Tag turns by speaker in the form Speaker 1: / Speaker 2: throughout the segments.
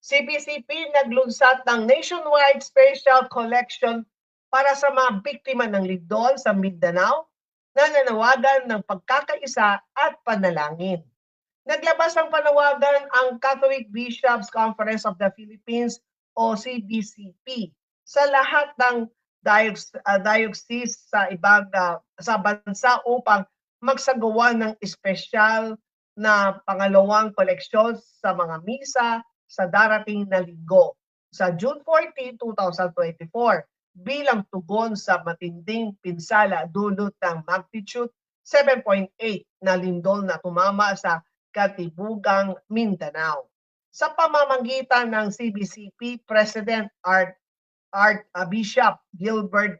Speaker 1: CPCP naglunsad ng nationwide special collection para sa mga biktima ng lindol sa Mindanao na nanawagan ng pagkakaisa at panalangin. Naglabas ng panawagan ang Catholic Bishops Conference of the Philippines o CBCP sa lahat ng diocese sa ibang sa bansa upang magsagawa ng espesyal na pangalawang koleksyon sa mga misa sa darating na linggo sa June 14, 2024 bilang tugon sa matinding pinsala dulot ng magnitude 7.8 na lindol na tumama sa Katibugang Mindanao. Sa pamamagitan ng CBCP President Bishop Gilbert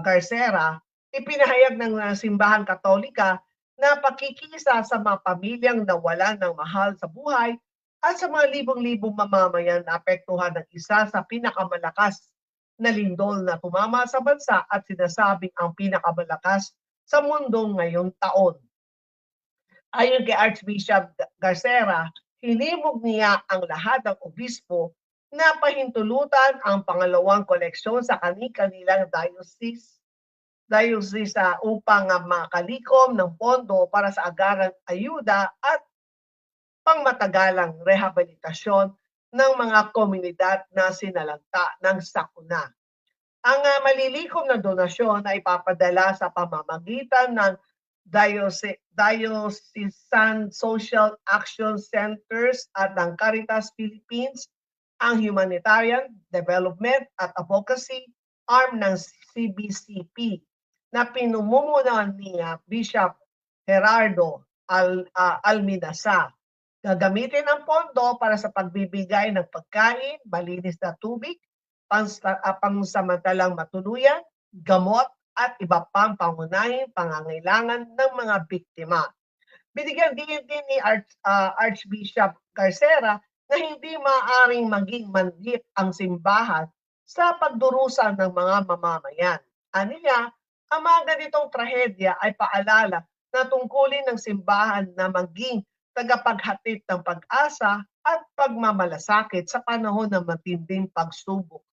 Speaker 1: Garcera, ipinahayag ng Simbahan Katolika na pakikisa sa mga pamilyang nawalan ng mahal sa buhay at sa mga libong-libong mamamayan na apektuhan ng isa sa pinakamalakas na lindol na tumama sa bansa at sinasabing ang pinakamalakas sa mundo ngayong taon. Ayon kay Archbishop Garcera, hinimog niya ang lahat ng obispo na pahintulutan ang pangalawang koleksyon sa kanilang diocese upang makalikom ng pondo para sa agarang ayuda at pangmatagalang rehabilitasyon ng mga komunidad na sinalanta ng sakuna. Ang malilikom na donasyon ay ipapadala sa pamamagitan ng Diocesan Social Action Centers at ng Caritas Philippines, ang Humanitarian Development at Advocacy arm ng CBCP na pinumumunuan ni Bishop Gerardo Alminasa. Gagamitin ang pondo para sa pagbibigay ng pagkain, malinis na tubig, pansamantalang matuluyan, gamot, at iba pang pangunahing pangangailangan ng mga biktima. Binigyan din ni Archbishop Garcera na hindi maaaring maging manhit ang simbahan sa pagdurusa ng mga mamamayan. Aniya, ang mga ganitong trahedya ay paalala na tungkulin ng simbahan na maging tagapaghatid ng pag-asa at pagmamalasakit sa panahon ng matinding pagsubok.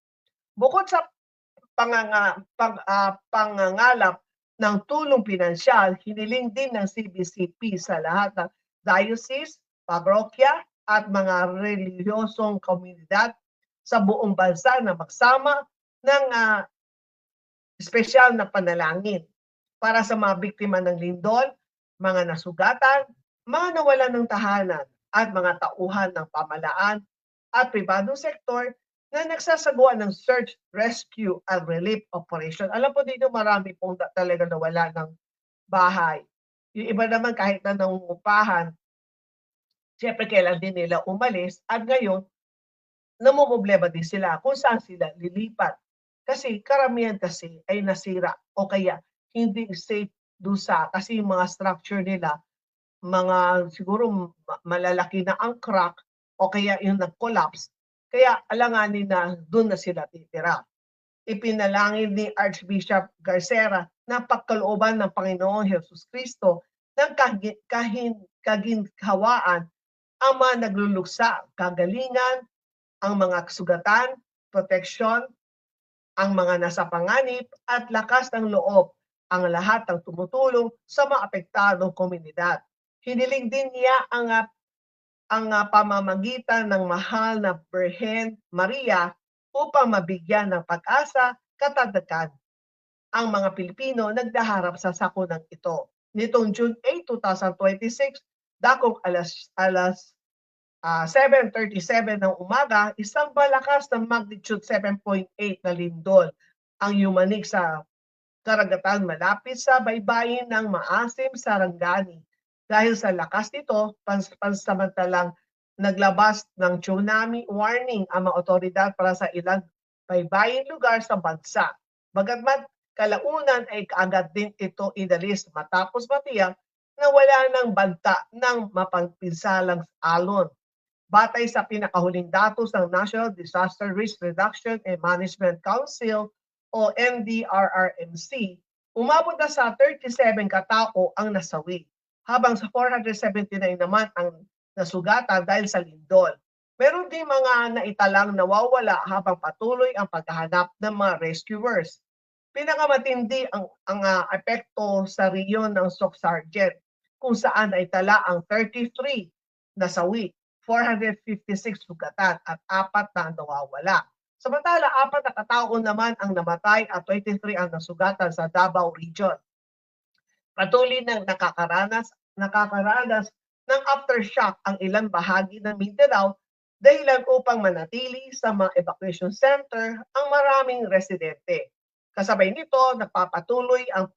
Speaker 1: Bukod sa pangangalap ng tulong pinansyal, hiniling din ng CBCP sa lahat ng diocese, parokya at mga relihiyosong komunidad sa buong bansa na magsama ng espesyal na panalangin para sa mga biktima ng lindol, mga nasugatan, mga nawalan ng tahanan at mga tauhan ng pamalaan at pribadong sektor na nagsasagawa ng search, rescue, and relief operation. Alam po dito marami pong talaga nawala ng bahay. Yung iba naman kahit na nangungupahan, siyempre kailan din nila umalis at ngayon, namumblema din sila kung saan sila lilipat. Kasi karamihan kasi ay nasira o kaya hindi safe doon kasi yung mga structure nila, mga siguro malalaki na ang crack o kaya yung nag-collapse. Kaya alanganin na doon na sila titira. Ipinalangin ni Archbishop Garcera na pagkalooban ng Panginoong Hesus Kristo ng kaginhawaan ang mga nagluluksa, kagalingan, ang mga kasugatan, proteksyon, ang mga nasa panganib at lakas ng loob ang lahat ng tumutulong sa mga apektadong komunidad. Hiniling din niya ang pamamagitan ng mahal na Birhen Maria upang mabigyan ng pag-asa, katatagan ang mga Pilipino nagdaharap sa sakunang ito. Nitong June 8, 2026, dakong alas 7:37 ng umaga, isang malakas na magnitude 7.8 na lindol ang yumanig sa karagatan malapit sa baybayin ng Maasim, Sarangani. Dahil sa lakas nito, pansamantalang naglabas ng tsunami warning ang mga otoridad para sa ilang baybaying lugar sa bansa. Bagamat kalaunan ay kaagad din ito inalis matapos matiyak na wala ng banta ng mapagpinsalang alon. Batay sa pinakahuling datos ng National Disaster Risk Reduction and Management Council o NDRRMC, umabot na sa 37 katao ang nasawi, habang sa 479 naman ang nasugatan dahil sa lindol. Meron din mga naitalang nawawala habang patuloy ang paghahanap ng mga rescuers. Pinakamatindi ang epekto sa riyon ng Soc Sargent kung saan ay tala ang 33 nasawi, 456 sugatan at 4 na nawawala. Samantala, 4 na katao naman ang namatay at 23 ang nasugatan sa Davao Region. Patuloy ng nakakaranas ng aftershock ang ilang bahagi ng Mindanao dahilan upang manatili sa mga evacuation center ang maraming residente. Kasabay nito, nagpapatuloy ang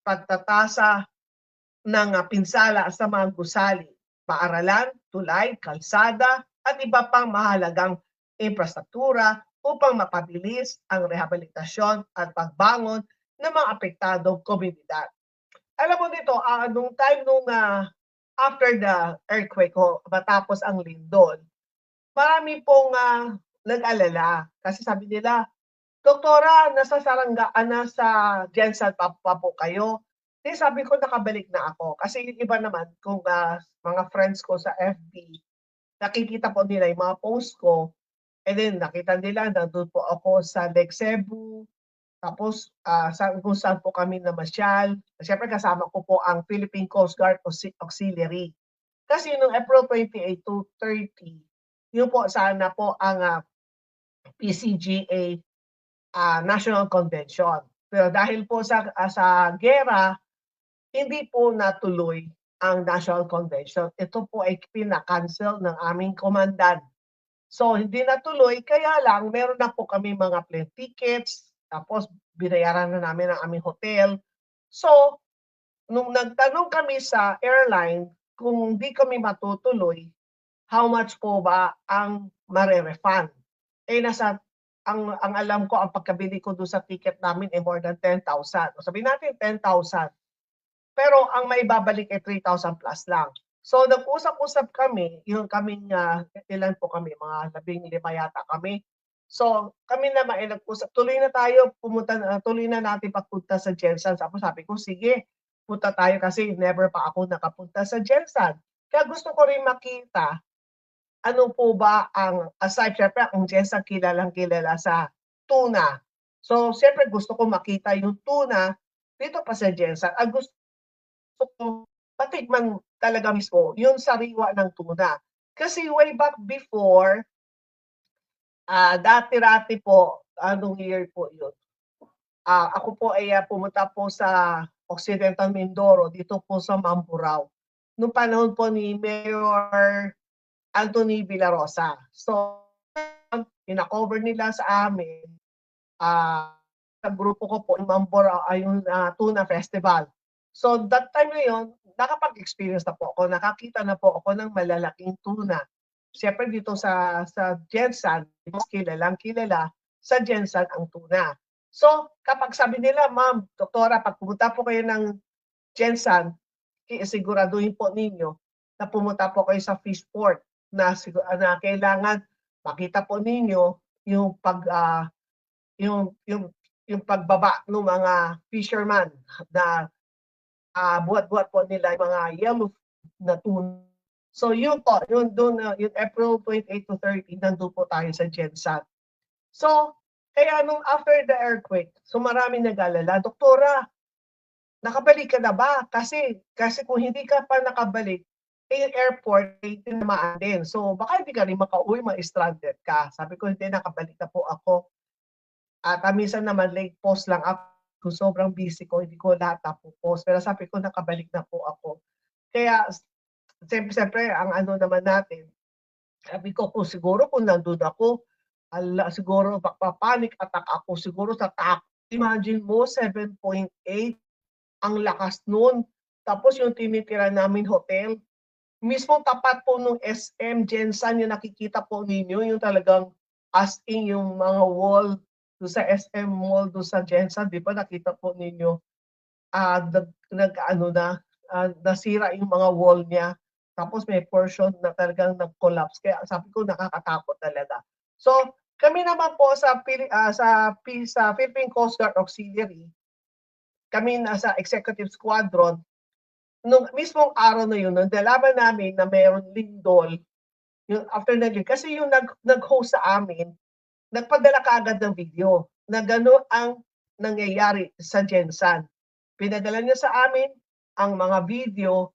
Speaker 1: pagtatasa ng pinsala sa mga gusali, paaralan, tulay, kalsada at iba pang mahalagang infrastruktura upang mapabilis ang rehabilitasyon at pagbangon ng mga apektadong komunidad. Alam mo dito, nung time after the earthquake matapos ang lindol, marami pong nag-alala kasi sabi nila, "Doktora, nasa Jensan pa po kayo?" Sabi ko, "Nakabalik na ako." Kasi yung iba naman kung mga friends ko sa FB, nakikita po nila yung mga post ko, and then nakita nila nandun po ako sa Lake Cebu, tapos kung saan po kami namasyal. Siyempre kasama ko po ang Philippine Coast Guard Auxiliary. Kasi noong April 28 to 30, yun po sana po ang PCGA National Convention. Pero dahil po sa gera, hindi po natuloy ang National Convention. Ito po ay pina-cancel ng aming komandan. So hindi natuloy, kaya lang meron na po kami mga plane tickets, tapos binayaran na namin ang aming hotel. So, nung nagtanong kami sa airline kung di kami matutuloy, how much po ba ang mare-refund? Nasa ang alam ko, ang pagkabili ko doon sa ticket namin ay more than 10,000. O sabihin natin 10,000, pero ang maibabalik ay 3,000 plus lang. So nag-usap-usap kami, yung kaming ilan po kami, mga 15 yata kami. So kami naman ay nag-usap, tuloy na tayo, tuloy na natin pagpunta sa Jensan. Tapos sabi ko, sige, punta tayo kasi never pa ako nakapunta sa Jensan. Kaya gusto ko rin makita ano po ba aside syempre ang Jensan kilalang-kilala sa tuna. So siyempre gusto ko makita yung tuna dito pa sa Jensan. Ang gusto ko matikman talaga mismo yung sariwa ng tuna. Kasi way back before, dati-rati po, anong year po yun? Ako po ay pumunta po sa Occidental Mindoro, dito po sa Mamburao. Noong panahon po ni Mayor Anthony Villarosa. So, pina-cover nila sa amin, sa grupo ko po, yung Mamburao, yung Tuna Festival. So, that time na yun, nakapag-experience na po ako, nakakita na po ako ng malalaking tuna. Siyempre dito sa Jensan, mas kilalang-kilala sa Jensan ang tuna. So, kapag sabi nila, "Ma'am, doktora, pag pumunta po kayo ng Jensan, siguraduhin po ninyo na pumunta po kayo sa fish port na kailangan makita po ninyo yung yung pagbaba ng mga fisherman na buhat-buhat po nila yung mga yellow na tuna." So yun po, yun doon yung April 28 to 30, nandun po tayo sa Jensan. So, kaya nung after the earthquake, so maraming nag-alala, "Doktora, nakabalik ka na ba?" Kasi kung hindi ka pa nakabalik, yung airport ay tinamaan din. So baka hindi ka rin makauwi, ma-stranded ka. Sabi ko, "Hindi, nakabalik na po ako." At minsan naman late post lang ako kung sobrang busy ko, hindi ko lahat napo-post. Pero sabi ko, nakabalik na po ako. Kaya siyempre ang ano naman natin, sabi ko, kung nandun ako, siguro magpa-panic attack ako siguro sa takot. Imagine mo, 7.8 ang lakas nun. Tapos yung tinitira namin hotel, mismong tapat po nung SM Jensan, yung nakikita po ninyo, yung talagang as in yung mga wall do sa SM Mall do sa Jensan, di ba nakita po ninyo, nag-ano nasira yung mga wall niya. Tapos may portion na talagang nag-collapse. Kaya sabi ko, nakakatakot talaga. So, kami naman po sa Philippine Coast Guard Auxiliary, kami nasa executive squadron, nung mismong araw na yun, nung nalaman namin na mayroong lindol, Yung after kasi yung nag-host sa amin, nagpadala kaagad ng video na gano'n ang nangyayari sa Gensan. Pinadala niya sa amin ang mga video,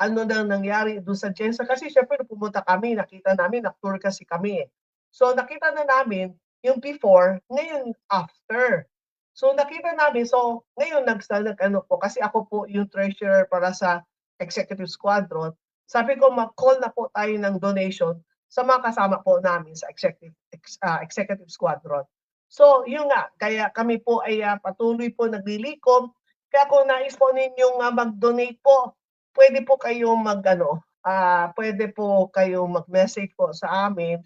Speaker 1: ano na nangyari do'n sa Gensan kasi siyempre nung pumunta kami nakita namin nag-tour kasi kami, eh. So nakita na namin yung before, ngayon after. So nakita namin, so ngayon nag-ano po kasi ako po yung treasurer para sa executive squadron, sabi ko mag-call na po tayo ng donation sa mga kasama po namin sa executive squadron. So yun nga, kaya kami po ay patuloy po naglilikom. Kaya kung nais po ninyong mag-donate po, pwede po kayong pwede po kayong mag-message po sa amin,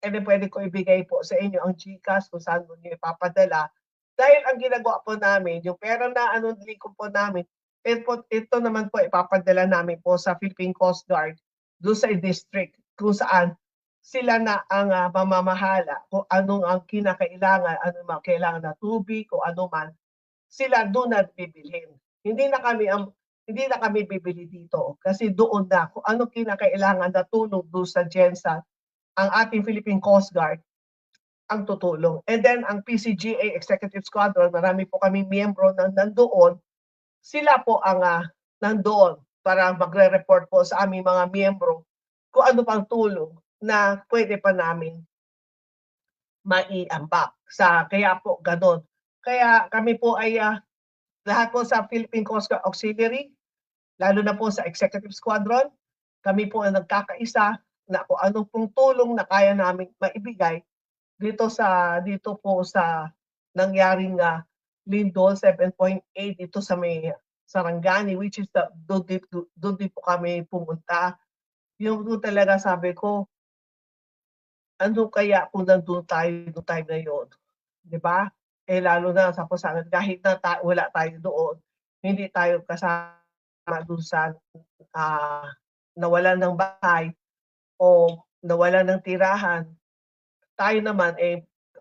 Speaker 1: and then pwede ko ibigay po sa inyo ang GCash kung saan mo niyo ipapadala. Dahil ang ginagawa po namin, yung pera na likom po namin, ito naman po ipapadala namin po sa Philippine Coast Guard doon sa district kung saan sila na ang mamamahala kung anong ang kinakailangan, ano mga kailangan na tubig, kung ano man, sila doon na bibilhin. Hindi na kami bibili dito kasi doon na kung ano kinakailangan na tulong doon sa Gensan, ang ating Philippine Coast Guard ang tutulong. And then ang PCGA Executive Squadron, marami po kami miyembro na nandoon, sila po ang nandoon para magre-report po sa aming mga miyembro kung ano pang tulong na pwede pa namin maiambak. Kaya po ganon. Kaya kami po ay lahat po sa Philippine Coast Guard Auxiliary, lalo na po sa Executive Squadron, kami po ay nagkakaisa na kung anong pong tulong na kaya namin maibigay dito po sa nangyaring lindol 7.8 dito sa may Sarangani, which is doon din po kami pumunta. Yung doon talaga sabi ko, ano kaya kung nandun tayo noong time na yun, 'di ba? Eh lalo na sa kahit na wala tayo doon, hindi tayo kasama doon sa nawalan ng bahay o nawalan ng tirahan. Tayo naman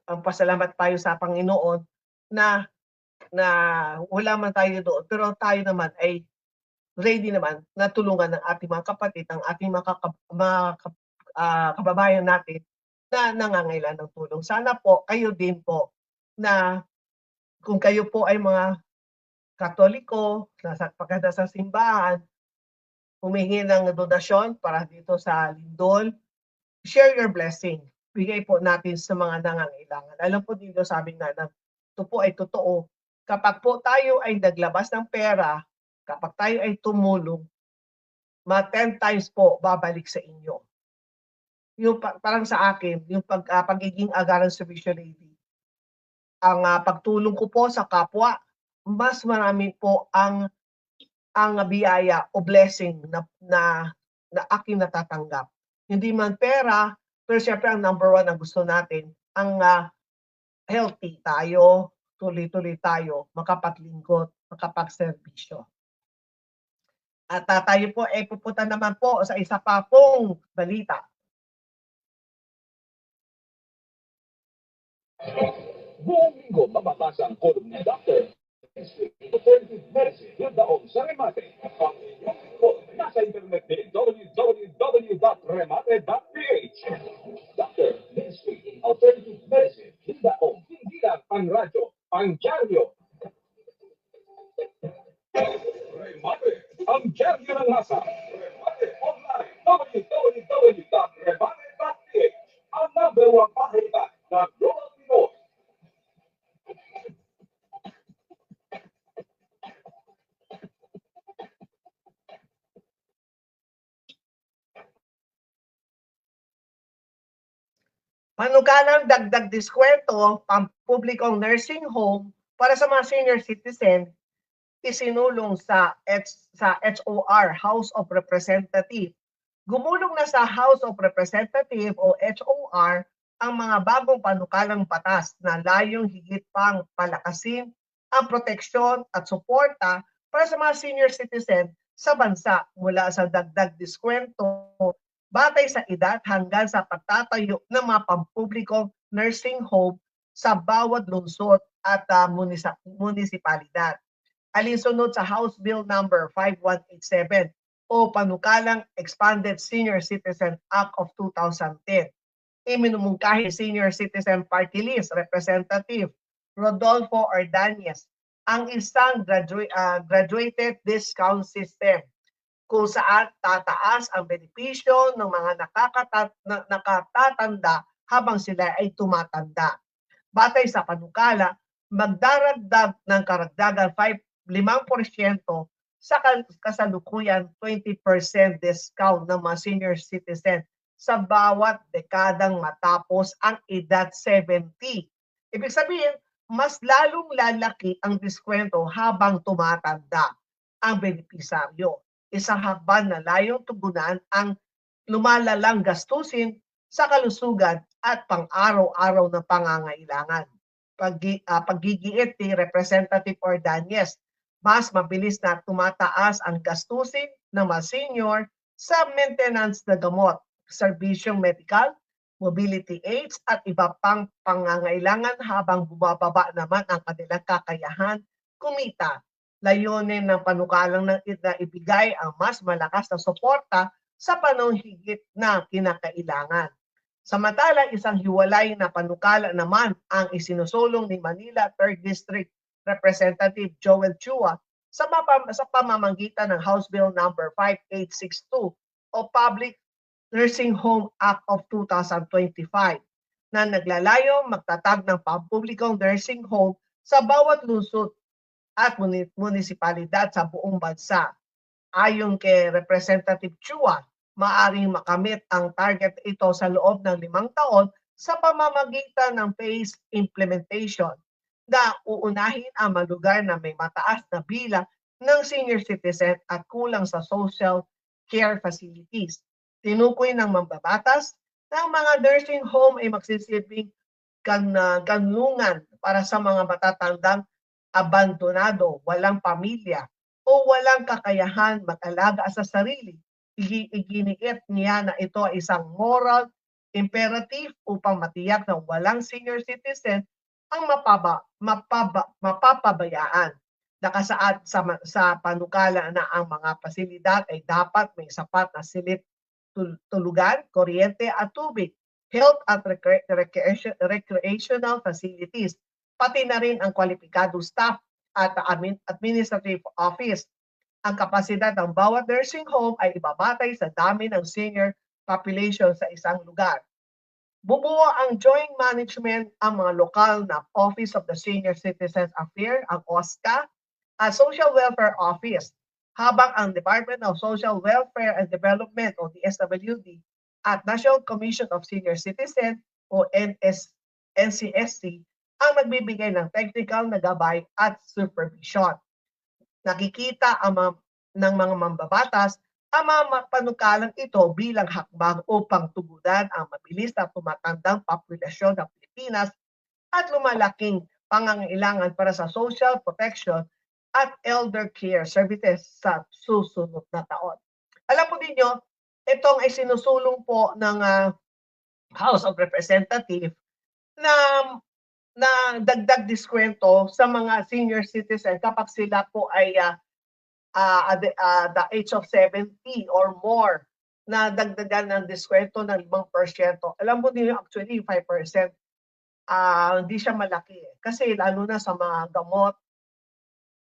Speaker 1: ang pasalamat tayo sa Panginoon na na wala man tayo doon, pero tayo naman ay ready naman na tulungan ng ating mga kapatid, ang ating kababayan natin na nangangailangan ng tulong. Sana po kayo din po na kung kayo po ay mga Katoliko, pagkada sa simbahan, humingi ng donasyon para dito sa lindol, share your blessing. Bigay po natin sa mga nangangailangan. Alam po dito sabi nga na ito po ay totoo. Kapag po tayo ay naglabas ng pera, kapag tayo ay tumulong, 10 times po babalik sa inyo. Yung parang sa akin, yung pagiging agaran servicio lady, ang pagtulong ko po sa kapwa, mas marami po ang biyaya o blessing na aking natatanggap. Hindi man pera, pero siyempre ang number one ang gusto natin, ang healthy tayo, tuloy-tuloy tayo, makapaglingkod, makapagserbisyo. At tayo po ay pupunta naman po sa isa pa pong balita.
Speaker 2: Buong linggo mababasa ang column ni Dr. Alternative Medicine yung daong sa remate. Ang inyong lingkod nasa internet din www.remate.ph. Dr. Ministry in Alternative Medicine yung daong hindi lang pang-radyo, pang-dyaryo. Remate, ang dyaryo ng masa. Remate online www.remate.ph. Ang number one pahalitan na Global Pinoy.
Speaker 1: Manukalang dagdag diskwento, pampublikong nursing home para sa mga senior citizen, isinulong sa HOR, House of Representatives. Gumulong na sa House of Representatives o HOR ang mga bagong panukalang batas na layong higit pang palakasin ang proteksyon at suporta para sa mga senior citizen sa bansa mula sa dagdag diskwento batay sa edad hanggang sa pagtatayo ng mga pampublikong nursing home sa bawat lungsod at munisipalidad. Alinsunod sa House Bill number 5187 o panukalang Expanded Senior Citizen Act of 2010. Iminumungkahi Senior Citizen Party List Representative Rodolfo Ordonez ang isang graduated discount system kung saan tataas ang benepisyo ng mga nakatatanda habang sila ay tumatanda. Batay sa panukala, magdaragdag ng karagdagan 5% sa kasalukuyan 20% discount ng mga senior citizen sa bawat dekadang matapos ang edad 70. Ibig sabihin, mas lalong lalaki ang diskwento habang tumatanda ang benepisaryo. Isang hakbang na layong tugunan ang lumalalang gastusin sa kalusugan at pang-araw-araw na pangangailangan. Paggigiit ni Representative Ordonez, mas mabilis na tumataas ang gastusin ng mga senior sa maintenance na gamot, serbisyong medikal, mobility aids at iba pang pangangailangan habang bumababa naman ang kanilang kakayahan kumita. Layunin ng panukalang na ibigay ang mas malakas na suporta sa panahong higit na kinakailangan. Samantala, isang hiwalay na panukala naman ang isinusulong ni Manila 3rd District Representative Joel Chua sa pamamagitan ng House Bill number 5862 o Public Nursing Home Act of 2025 na naglalayong magtatag ng pampublikong nursing home sa bawat lungsod at munisipalidad sa buong bansa. Ayon kay Representative Chua, maaring makamit ang target ito sa loob ng 5 taon sa pamamagitan ng phased implementation na uunahin ang mga lugar na may mataas na bilang ng senior citizen at kulang sa social care facilities. Tinukoy ng mambabatas na ang mga nursing home ay magsisilbing kanlungan para sa mga matatandang abandonado, walang pamilya, o walang kakayahan mag-alaga sa sarili. Iginiit niya na ito ay isang moral imperative upang matiyak na walang senior citizen ang mapapabayaan. Nakasaad sa panukala na ang mga pasilidad ay dapat may sapat na silid tulugan, kuryente at tubig, health at recreational facilities, pati na rin ang kwalipikado staff at administrative office. Ang kapasidad ng bawat nursing home ay ibabatay sa dami ng senior population sa isang lugar. Bubuo ang joint management ang mga lokal na Office of the Senior Citizens Affairs, ang OSCA, at Social Welfare Office, habang ang Department of Social Welfare and Development o DSWD at National Commission of Senior Citizens o NCSC ang magbibigay ng technical na gabay at supervision. Nakikita ng mga mambabatas ang mga panukalang ito bilang hakbang upang tugunan ang mabilis na tumatandang populasyon ng Pilipinas at lumalaking pangangailangan para sa social protection at elder care services sa susunod na taon. Alam po ninyo, itong ay sinusulong po ng House of Representatives na dagdag diskwento sa mga senior citizen kapag sila po ay the age of 70 or more na dagdagan ng diskwento ng 5%. Alam mo niyo actually 5%, hindi siya malaki. Kasi lalo na sa mga gamot,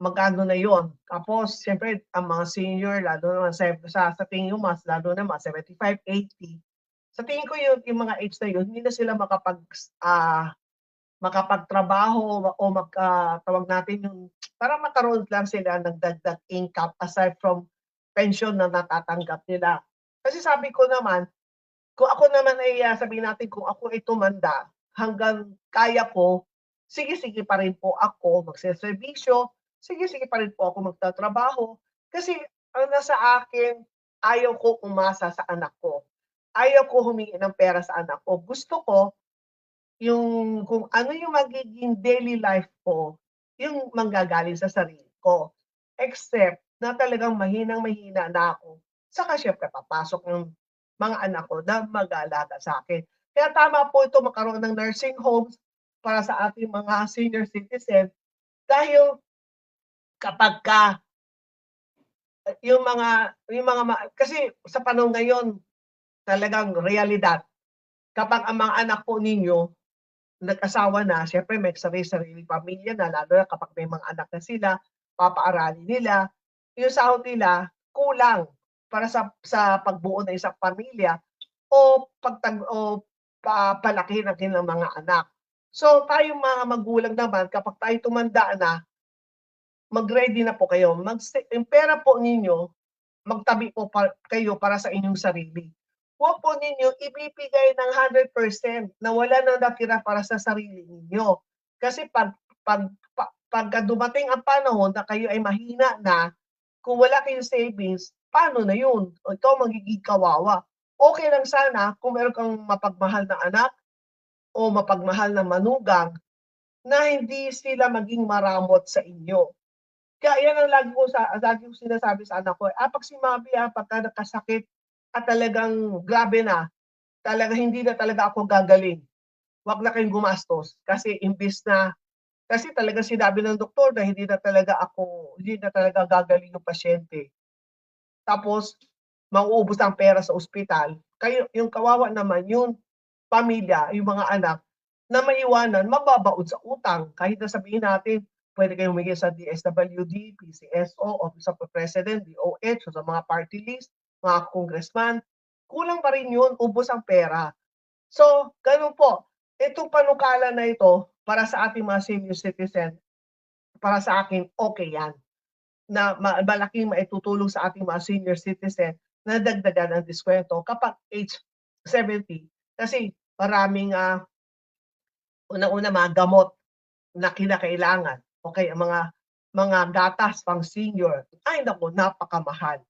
Speaker 1: magkano na yon. Tapos, siyempre, ang mga senior, lalo na sa tingin ko, mas lalo na mga 75, 80. Sa tingin ko yung mga age na yun, hindi na sila makapagtrabaho o tawag natin yung para makaroon lang sila ng dagdag income aside from pension na natatanggap nila. Kasi sabi ko naman, kung ako naman ay sabihin natin kung ako ay tumanda hanggang kaya ko, sige-sige pa rin po ako magseserbisyo, sige-sige pa rin po ako magtatrabaho. Kasi ang nasa akin, ayaw ko umasa sa anak ko. Ayaw ko humingi ng pera sa anak ko. Gusto ko yung kung ano yung magiging daily life ko, yung manggagaling sa sarili ko. Except na talagang mahinang-mahina na ako. Saka syempre papasok yung mga anak ko na mag-aalaga sa akin. Kaya tama po ito magkaroon ng nursing homes para sa ating mga senior citizen dahil kapag kasi sa panahon ngayon, talagang realidad, kapag ang mga anak po ninyo nag-asawa na, siyempre may sarili-sariling pamilya na, lalo na kapag may mga anak na sila, papaaralin nila, yung sahod nila kulang para sa pagbuo ng isang pamilya o palaki ng kanilang mga anak. So tayong mga magulang naman, kapag tayo tumanda na, mag-ready na po kayo. Yung pera po ninyo, magtabi po kayo para sa inyong sarili. Huwag po ninyo ibibigay ng 100% na wala nang natira para sa sarili ninyo. Kasi pagka dumating ang panahon na kayo ay mahina na, kung wala kayong savings, paano na yun? Ito magiging kawawa. Okay lang sana kung meron kang mapagmahal na anak o mapagmahal na manugang na hindi sila maging maramot sa inyo. Kaya yan ang lagi ko sinasabi sa anak ko. Pag si Mami, pagka nakasakit at talagang grabe na, talaga hindi na talaga ako gagaling. Huwag na kayong gumastos. Kasi kasi talaga sinabi ng doktor na hindi na talaga gagaling yung pasyente. Tapos, mauubos ang pera sa ospital. Yung kawawa naman, yung pamilya, yung mga anak, na maiwanan, mababaod sa utang. Kahit na sabihin natin, pwede kayong humingi sa DSWD, PCSO, Office of the President, DOH, o sa mga party list, mga congressman, kulang pa rin yun, ubos ang pera. So, ganun po. Itong panukala na ito, para sa ating mga senior citizen, para sa akin, okay yan. Na malaking maitutulong sa ating mga senior citizen na dagdagan ang diskwento kapag age 70. Kasi maraming unang-una mga gamot na kinakailangan. Okay, ang mga gatas pang senior, ay naku, napakamahal.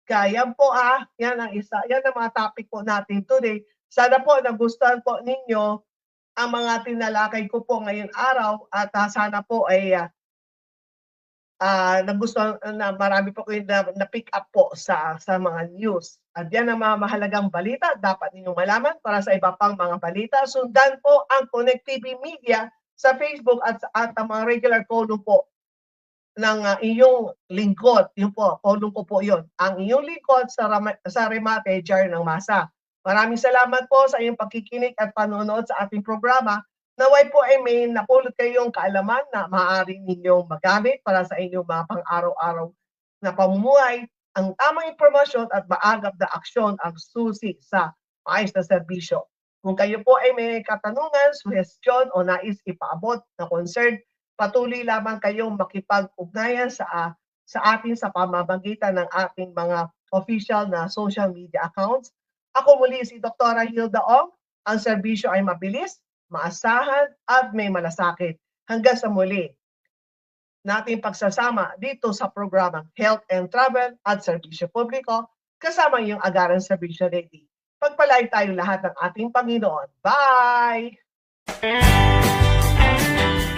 Speaker 1: Kaya yan po yan ang mga topic po natin today. Sana po nagustuhan po ninyo ang mga tinalakay ko po ngayong araw at sana po ay nagustuhan na marami po kayo na pick up po sa mga news. At yan ang mga mahalagang balita dapat ninyong malaman. Para sa iba pang mga balita, sundan po ang Connect TV Media sa Facebook at ang mga regular column po ng iyong lingkod. Yun po, column ko po yun. Ang iyong lingkod sa Remate, Jar ng Masa. Maraming salamat po sa iyong pagkikinig at panonood sa ating programa. Naway po ay may napulot kayong kaalaman na maaaring ninyong magamit para sa inyong mga pang-araw-araw na pamumuhay. Ang tamang impormasyon at maagap na aksyon ang susi sa maayos na serbisyo. Kung kayo po ay may katanungan, suhestyon o nais ipaabot na concern, patuloy lamang kayong makipag-ugnayan sa atin sa pamamagitan ng ating mga official na social media accounts. Ako muli si Dr. Hilda Ong. Ang serbisyo ay mabilis, maasahan at may malasakit. Hanggang sa muli nating pagsasama dito sa programang Health and Travel at Serbisyo Publiko kasama yung Agaran Serbisyo Lady. Pagpalain tayo lahat ng ating Panginoon. Bye!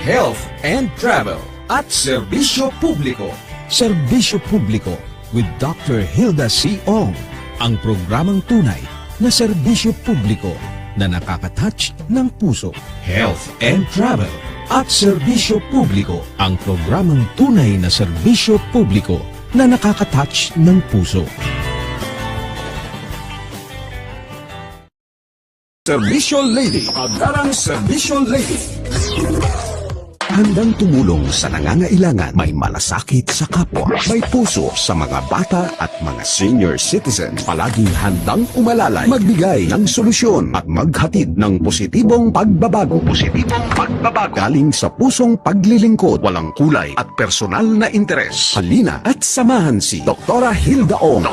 Speaker 3: Health and Travel at Serbisyo Publiko. Serbisyo Publiko with Dr. Hilda C. Ong. Ang programang tunay na serbisyo publiko na nakaka-touch ng puso. Health and Travel at Serbisyo Publiko. Ang programang tunay na serbisyo publiko na nakaka-touch ng puso. Serbisyo Lady. Agarang Serbisyo Lady. Handang tumulong sa nangangailangan, may malasakit sa kapwa, may puso sa mga bata at mga senior citizens. Palaging handang umalalay, magbigay ng solusyon at maghatid ng positibong pagbabago. Galing sa pusong paglilingkod, walang kulay at personal na interes. Halina at samahan si Dr. Hilda Ong.